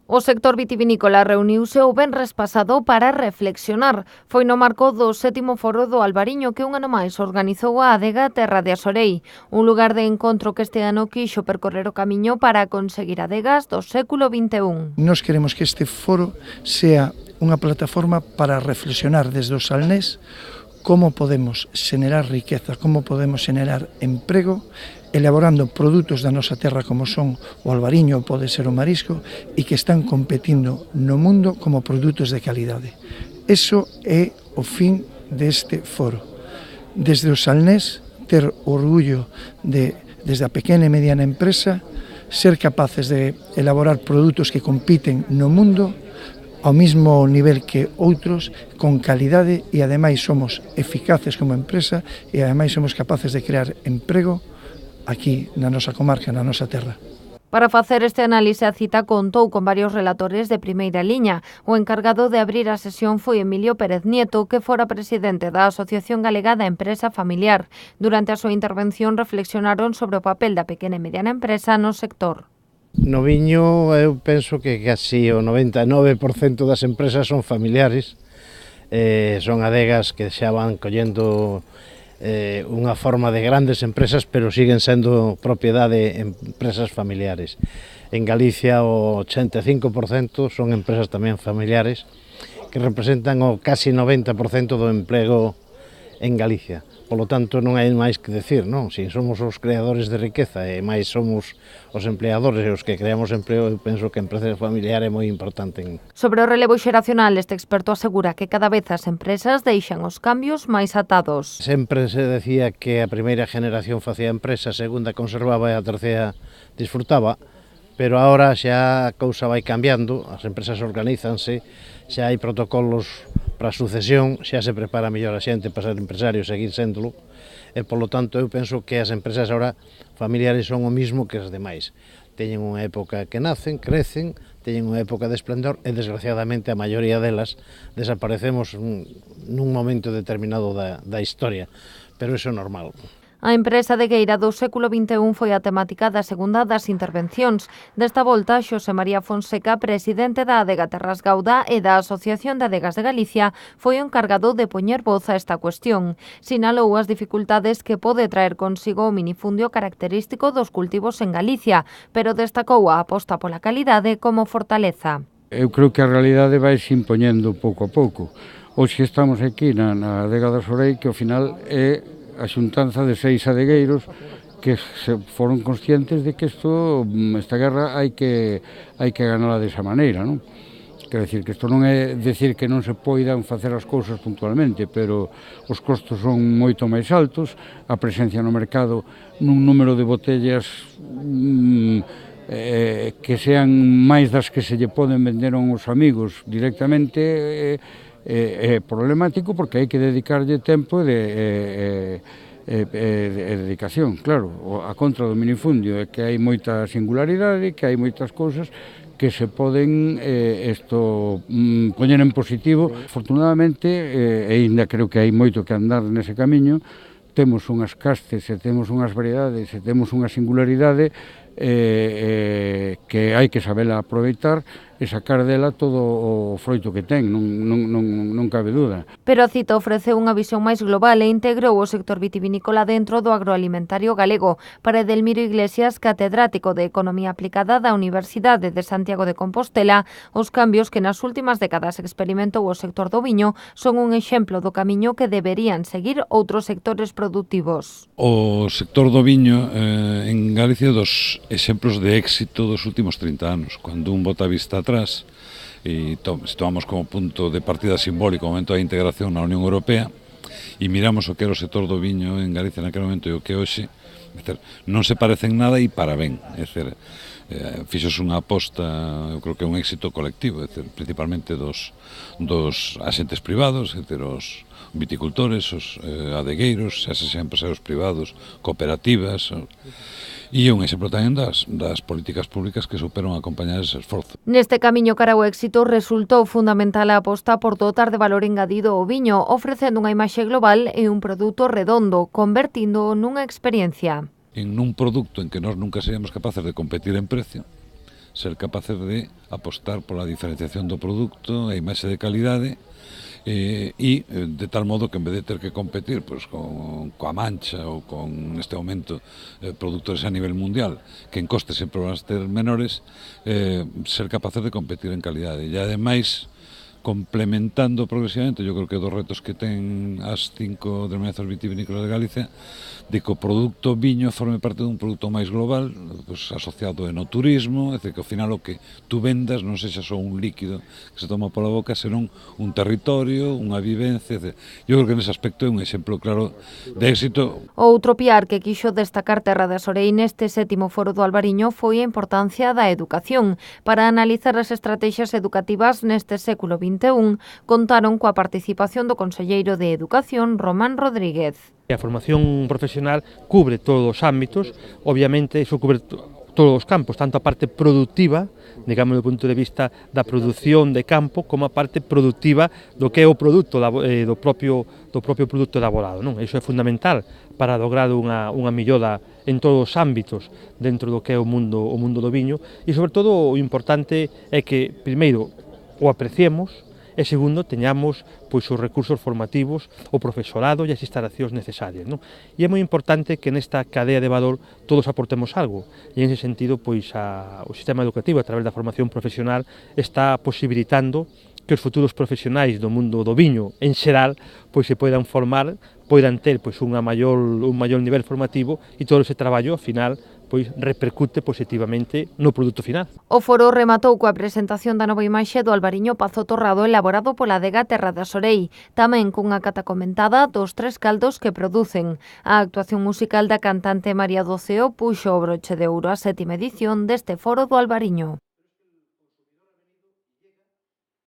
O sector vitivinícola reuniuse o venres pasado para reflexionar. Foi no marco do 7º Foro do Albariño que un ano máis organizou a adega Terra de Asorei, un lugar de encontro que este ano quixo percorrer o camiño para conseguir adegas do século XXI. Nós queremos que este foro sea unha plataforma para reflexionar desde o Salnés como podemos xenerar riqueza, como podemos xenerar emprego, elaborando produtos da nosa terra como son o albariño, pode ser o marisco, e que están competindo no mundo como produtos de calidade. Eso é o fin deste foro. Desde o Salnés, ter orgullo desde a pequena e mediana empresa, ser capaces de elaborar produtos que compiten no mundo ao mesmo nivel que outros, con calidade, e ademais somos eficaces como empresa e ademais somos capaces de crear emprego aquí na nosa comarca, na nosa terra. Para facer este análise, a cita contou con varios relatores de primeira liña. O encargado de abrir a sesión foi Emilio Pérez Nieto, que fora presidente da Asociación Galega da Empresa Familiar. Durante a súa intervención reflexionaron sobre o papel da pequena e mediana empresa no sector. No viño eu penso que casi o 99% das empresas son familiares, son adegas que xa van collendo unha forma de grandes empresas, pero siguen sendo propiedade de empresas familiares. En Galicia o 85% son empresas tamén familiares que representan o casi 90% do emprego en Galicia. Polo tanto, non hai máis que decir, non? Se somos os creadores de riqueza e máis somos os empleadores e os que creamos emprego, eu penso que a empresa familiar é moi importante. Sobre o relevo xeracional, este experto asegura que cada vez as empresas deixan os cambios máis atados. Sempre se decía que a primeira generación facía empresa, a segunda conservaba e a terceira disfrutaba, pero agora xa a cousa vai cambiando, as empresas organízanse, xa hai protocolos para a sucesión, xa se prepara mellor a xente para ser empresario e seguir séndolo, e polo tanto eu penso que as empresas agora familiares son o mismo que as demais. Teñen unha época que nacen, crecen, teñen unha época de esplendor e desgraciadamente a maioría delas desaparecemos nun momento determinado da historia, pero iso é normal. A empresa adegueira do século XXI foi a temática da segunda das intervencións. Desta volta, Xosé María Fonseca, presidente da Adega Terras Gauda e da Asociación de Adegas de Galicia, foi o encargado de poñer voz a esta cuestión. Sinalou as dificultades que pode traer consigo o minifundio característico dos cultivos en Galicia, pero destacou a aposta pola calidade como fortaleza. Eu creo que a realidade vai se impoñendo pouco a pouco. Hoxe estamos aquí na Adega de Asorei, que ao final é a xuntanza de 6 adegueiros que se foron conscientes de que esta guerra hai que ganala desa maneira, non? Quero dicir que isto non é decir que non se poidan facer as cousas puntualmente, pero os costos son moito máis altos, a presencia no mercado nun número de botellas que sean máis das que se lle poden vender aos amigos directamente é problemático, porque hai que dedicarlle tempo e dedicación, claro. A contra do minifundio é que hai moita singularidade, que hai moitas cousas que se poden poñer en positivo. Afortunadamente, e ainda creo que hai moito que andar nese camiño, temos unhas castes e temos unhas variedades e temos unha singularidade que hai que sabela aproveitar e sacar dela todo o froito que ten, non cabe dúda. Pero a cita ofrece unha visión máis global e integrou o sector vitivinícola dentro do agroalimentario galego. Para Edelmiro Iglesias, catedrático de Economía Aplicada da Universidade de Santiago de Compostela, os cambios que nas últimas décadas experimentou o sector do viño son un exemplo do camiño que deberían seguir outros sectores productivos. O sector do viño en Galicia dos exemplos de éxito dos últimos 30 anos, cando un bota a vista atrás e tomamos como punto de partida simbólico o momento da integración na Unión Europea e miramos o que era o sector do viño en Galicia naquele momento e o que hoxe, non se parecen nada e para ben, fixose unha aposta, eu creo que é un éxito colectivo, principalmente dos axentes privados, os viticultores, os adegueiros, xa sean empresarios privados, cooperativas, e é un exemplo tamén das políticas públicas que superan acompañar ese esforzo. Neste camiño cara ao éxito resultou fundamental a aposta por dotar de valor engadido o viño, ofrecendo unha imaxe global e un produto redondo, convertindo nunha experiencia. En un produto en que nós nunca seríamos capaces de competir en precio, ser capaces de apostar pola diferenciación do produto, a imaxe de calidade, e de tal modo que en vez de ter que competir pois, coa Mancha ou con, neste momento, produtores a nivel mundial, que en costes sempre van a ser menores, ser capaces de competir en calidade. E ademais, complementando progresivamente, yo creo que dos retos que ten as 5 denominacións vitivinícolas de Galicia, de que o produto viño forme parte dun produto máis global, pues, asociado no turismo, é dicir, que ao final o que tú vendas non sexa só un líquido que se toma pola boca, senón un territorio, unha vivencia, etc. Eu creo que nese aspecto é un exemplo claro de éxito. Outro piar que quixo destacar Terra de Sorei neste 7º Foro do Albariño foi a importancia da educación. Para analizar as estrategias educativas neste século XXI, contaron coa participación do conselleiro de Educación, Román Rodríguez. A formación profesional cubre todos os ámbitos, obviamente iso cubre todos os campos, tanto a parte productiva, digamos, do punto de vista da produción de campo, como a parte productiva do que é o produto do propio produto elaborado, non? Iso é fundamental para lograr unha millora en todos os ámbitos dentro do que é o mundo do viño, e sobre todo o importante é que, primeiro, o apreciemos, e segundo, teñamos pois os recursos formativos, o profesorado e as instalacións necesarias, non? E é moi importante que nesta cadea de valor todos aportemos algo, e en ese sentido pois o sistema educativo a través da formación profesional está posibilitando que os futuros profesionais do mundo do viño en xeral pois se poidan formar, poidan ter pois un maior nivel formativo, e todo ese traballo ao final pois repercute positivamente no produto final. O foro rematou coa presentación da nova imaxe do albariño Pazo Torrado elaborado pola adega Terra de Sorei, tamén cunha cata comentada dos 3 caldos que producen. A actuación musical da cantante María Doceo puxo o broche de ouro á 7ª edición deste foro do albariño.